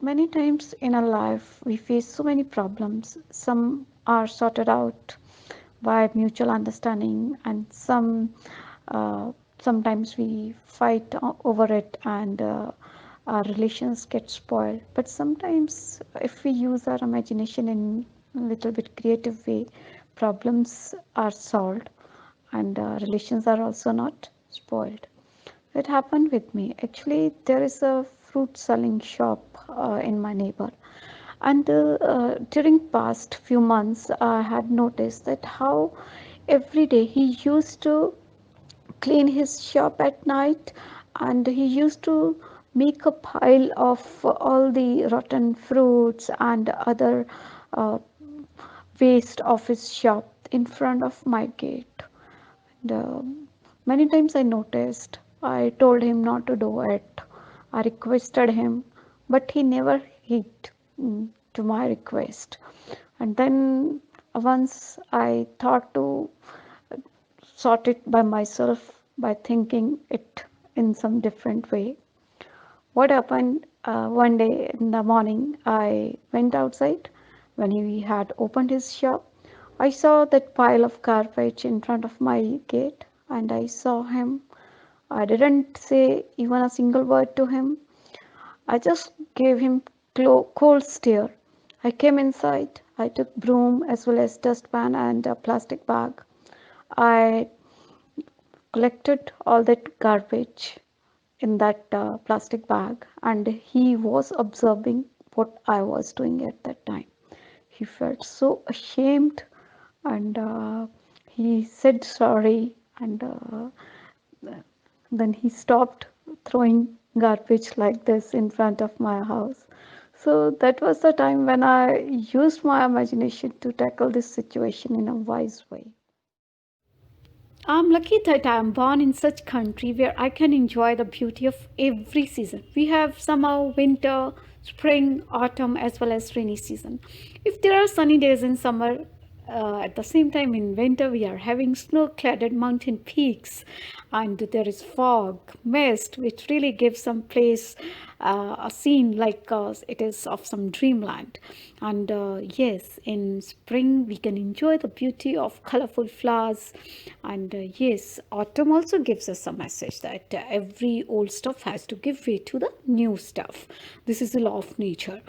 Many times in our life, we face so many problems. Some are sorted out by mutual understanding, and uh, sometimes we fight over it, and our relations get spoiled. But sometimes, if we use our imagination in a little bit creative way, problems are solved, and relations are also not spoiled. It happened with me. Actually, there is a fruit selling shop in my neighbor, and during past few months, I had noticed that how every day he used to clean his shop at night, and he used to make a pile of all the rotten fruits and other uh, waste of his shop in front of my gate. And, many times I noticed, I told him not to do it. I requested him, but he never heeded to my request. And then once I thought to sort it by myself by thinking it in some different way. What happened one day in the morning, I went outside when he had opened his shop. I saw that pile of garbage in front of my gate, and I saw him. I didn't say even a single word to him. I just gave him cold stare. I came inside. I took broom as well as dustpan and a plastic bag. I collected all that garbage in that plastic bag, and he was observing what I was doing at that time. He felt so ashamed, and he said sorry, and then he stopped throwing garbage like this in front of my house. So that was the time when I used my imagination to tackle this situation in a wise way. I'm lucky that I am born in such country where I can enjoy the beauty of every season. We have summer, winter, spring, autumn, as well as rainy season. If there are sunny days in summer, at the same time in winter we are having snow-cladded mountain peaks, and there is fog, mist, which really gives some place a scene like it is of some dreamland. And yes, in spring we can enjoy the beauty of colorful flowers, and yes, autumn also gives us a message that every old stuff has to give way to the new stuff. This is the law of nature.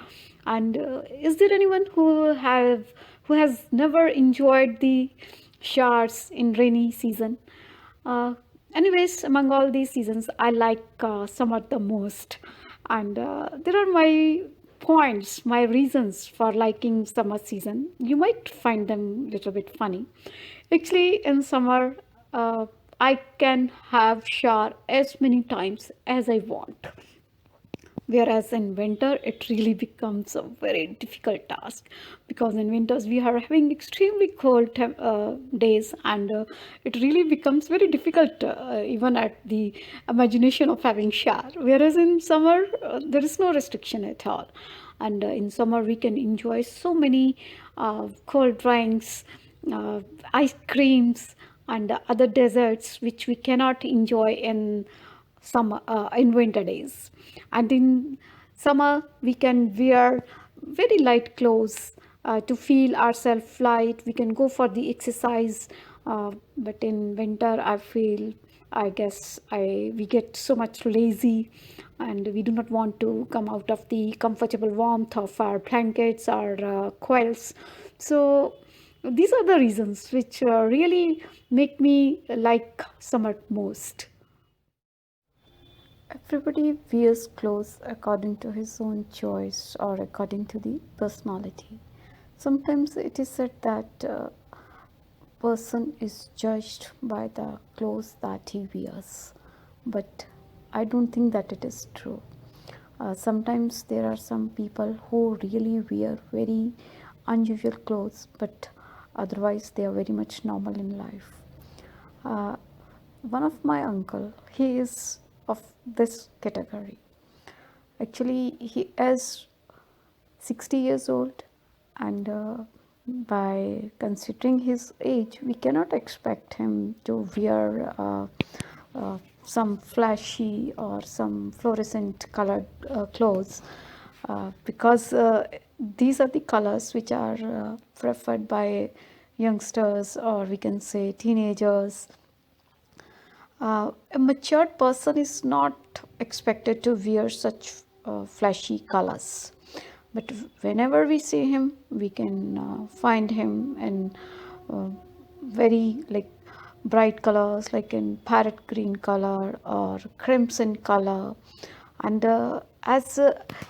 And is there anyone who has never enjoyed the showers in rainy season? uh, Anyways, among all these seasons, I like summer the most. And there are my points, my reasons for liking summer season. You might find them a little bit funny. Actually, in summer, uh, I can have shower as many times as I want. Whereas in winter, it really becomes a very difficult task, because in winters we are having extremely cold days, and it really becomes very difficult even at the imagination of having shower. Whereas in summer, there is no restriction at all. And in summer, we can enjoy so many cold drinks, uh, ice creams, and other desserts which we cannot enjoy in summer in winter days. And in summer we can wear very light clothes to feel ourselves light. We can go for the exercise, but in winter I feel, I guess, I we get so much lazy, and we do not want to come out of the comfortable warmth of our blankets or quilts. So these are the reasons which really make me like summer most. Everybody wears clothes according to his own choice or according to the personality. Sometimes it is said that person is judged by the clothes that he wears, but I don't think that it is true. Sometimes there are some people who really wear very unusual clothes, but otherwise they are very much normal in life. Uh, One of my uncle, he is of this category. Actually, he is 60 years old, and by considering his age, we cannot expect him to wear some flashy or some fluorescent colored clothes. because these are the colors which are preferred by youngsters, or we can say teenagers. A matured person is not expected to wear such flashy colors. But whenever we see him, we can find him in very like bright colors, like in parrot green color or crimson color. And as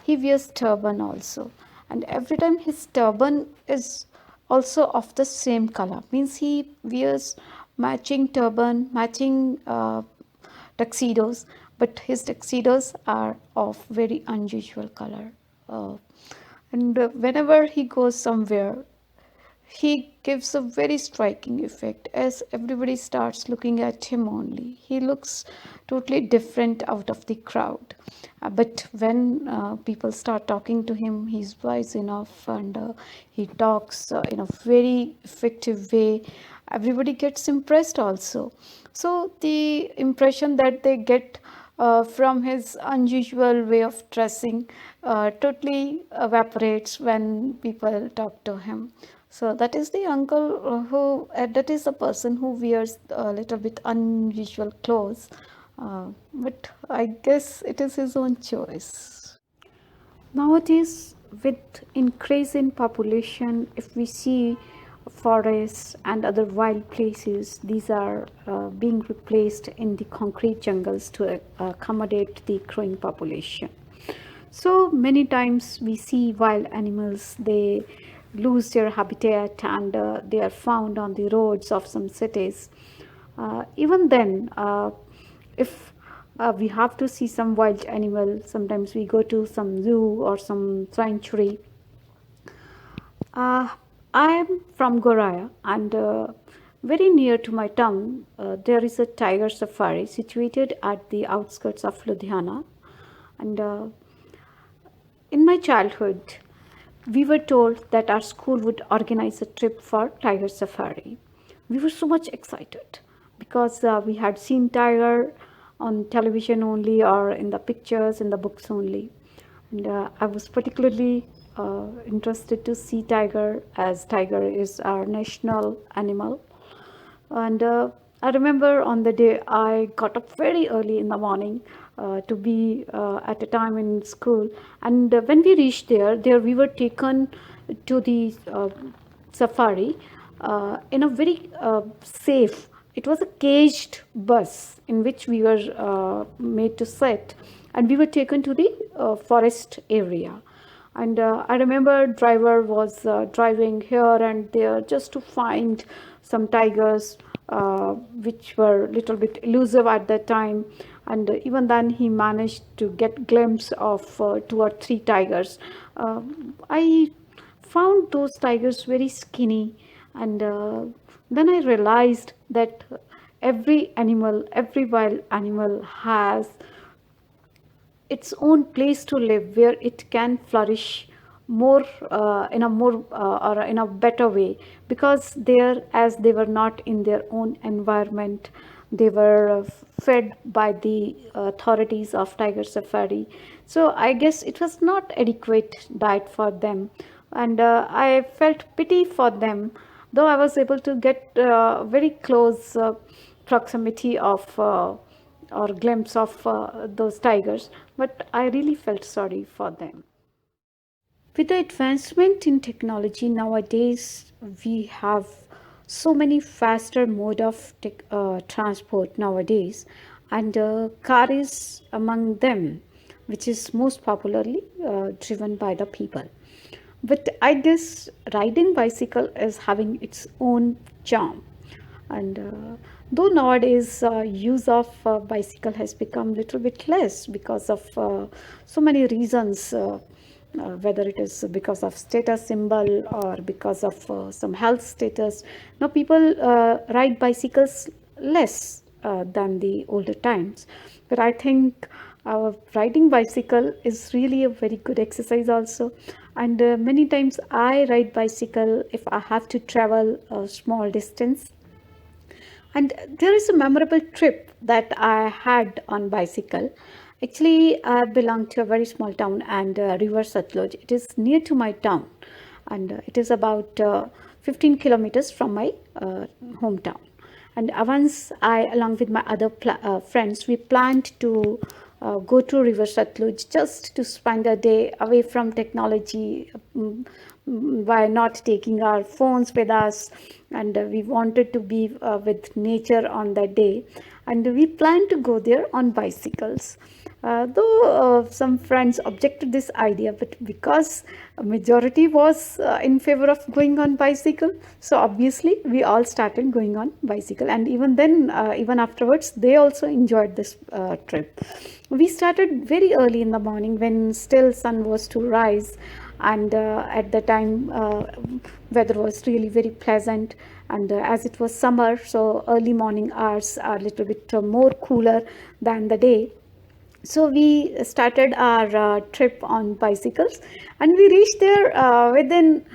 he wears turban also, and every time his turban is also of the same color, means he wears matching turban, matching tuxedos, but his tuxedos are of very unusual color. uh, and whenever he goes somewhere, he gives a very striking effect as everybody starts looking at him only. He looks totally different out of the crowd. But when people start talking to him, he's wise enough, and he talks in a very effective way. Everybody gets impressed also. So the impression that they get from his unusual way of dressing totally evaporates when people talk to him. So that is the uncle that is the person who wears a little bit unusual clothes. But I guess it is his own choice. Nowadays, with increase in population, if we see forests and other wild places, these are being replaced in the concrete jungles to accommodate the growing population. So many times we see wild animals, they lose their habitat, and they are found on the roads of some cities. Even then, if we have to see some wild animal, sometimes we go to some zoo or some sanctuary. uh, I am from Goraya, and very near to my town, there is a tiger safari situated at the outskirts of Ludhiana. And in my childhood, we were told that our school would organize a trip for tiger safari. We were so much excited because we had seen tiger on television only, or in the pictures, in the books only. And I was particularly interested to see tiger, as tiger is our national animal. And I remember on the day I got up very early in the morning to be at a time in school. And when we reached there we were taken to the safari in a very safe. It was a caged bus in which we were made to sit, and we were taken to the forest area. And I remember driver was driving here and there just to find some tigers which were a little bit elusive at that time. And even then he managed to get glimpse of 2 or 3 tigers. I found those tigers very skinny. And then I realized that every wild animal has its own place to live where it can flourish more in a more or in a better way, because there, as they were not in their own environment, they were fed by the authorities of tiger safari. So I guess it was not adequate diet for them. And I felt pity for them, though I was able to get very close proximity of or glimpse of those tigers, but I really felt sorry for them. With the advancement in technology nowadays, we have so many faster mode of transport nowadays, and car is among them, which is most popularly driven by the people. But I guess riding bicycle is having its own charm. And though nowadays use of bicycle has become little bit less because of so many reasons, whether it is because of status symbol or because of some health status, now people ride bicycles less than the older times. But I think riding bicycle is really a very good exercise also. And many times I ride bicycle if I have to travel a small distance. And there is a memorable trip that I had on bicycle. Actually, I belong to a very small town and River Satluj. It is near to my town, and it is about 15 kilometers from my hometown. And once I, along with my other friends, we planned to go to River Satluj just to spend a day away from technology, by not taking our phones with us, and we wanted to be with nature on that day, and we planned to go there on bicycles. Though some friends objected this idea, but because a majority was in favor of going on bicycle, so obviously we all started going on bicycle, and even then, even afterwards, they also enjoyed this trip. We started very early in the morning when still sun was to rise, and at the time weather was really very pleasant, and as it was summer, so early morning hours are a little bit more cooler than the day. So we started our trip on bicycles, and we reached there within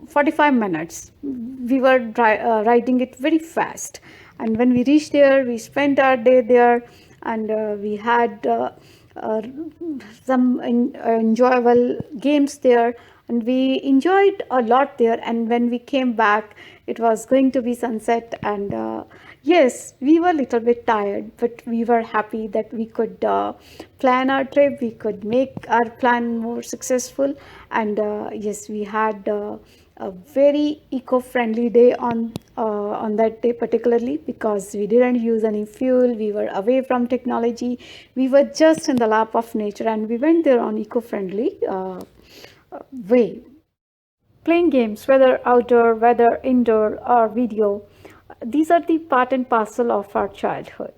45 minutes. We were riding it very fast, and when we reached there, we spent our day there, and we had uh, some enjoyable games there, and we enjoyed a lot there. And when we came back, it was going to be sunset, and yes, we were a little bit tired, but we were happy that we could plan our trip, we could make our plan more successful, and yes, we had a very eco-friendly day on that day, particularly because we didn't use any fuel, we were away from technology, we were just in the lap of nature, and we went there on eco-friendly way. Playing games, whether outdoor, whether indoor or video, these are the part and parcel of our childhood.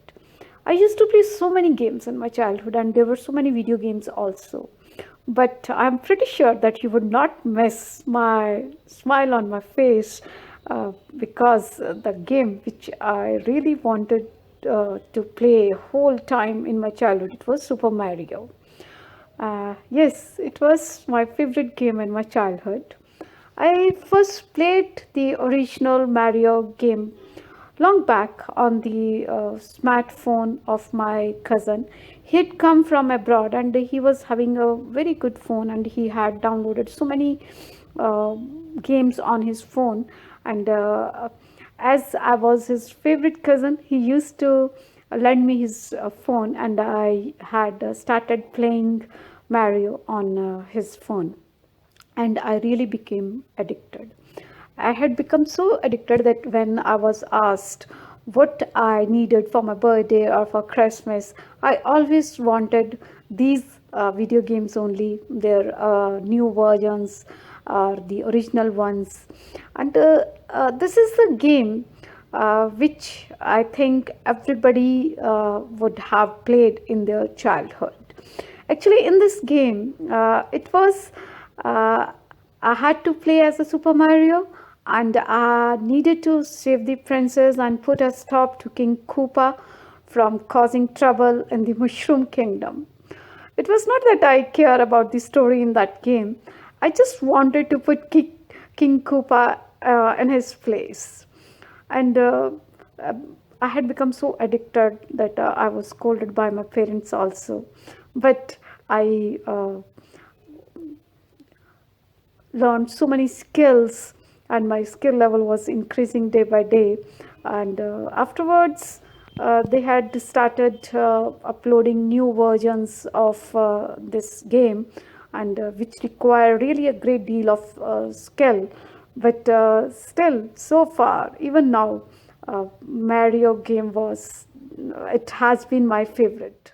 I used to play so many games in my childhood, and there were so many video games also. But I'm pretty sure that you would not miss my smile on my face, because the game which I really wanted to play whole time in my childhood, it was Super Mario. Yes, it was my favorite game in my childhood. I first played the original Mario game long back on the smartphone of my cousin. He had come from abroad, and he was having a very good phone, and he had downloaded so many uh, games on his phone. And as I was his favorite cousin, he used to lend me his phone, and I had started playing Mario on his phone, and I really became addicted. I had become so addicted that when I was asked what I needed for my birthday or for Christmas, I always wanted these video games only, their new versions or the original ones. And this is the game which I think everybody would have played in their childhood. Actually, in this game, it was I had to play as a Super Mario, and I needed to save the princess and put a stop to King Koopa from causing trouble in the Mushroom Kingdom. It was not that I care about the story in that game. I just wanted to put King Koopa in his place. And uh, I had become so addicted that I was scolded by my parents also. But I learned so many skills, and my skill level was increasing day by day. And afterwards, they had started uploading new versions of this game, and which require really a great deal of skill. But still, so far, even now, Mario game was, it has been my favorite.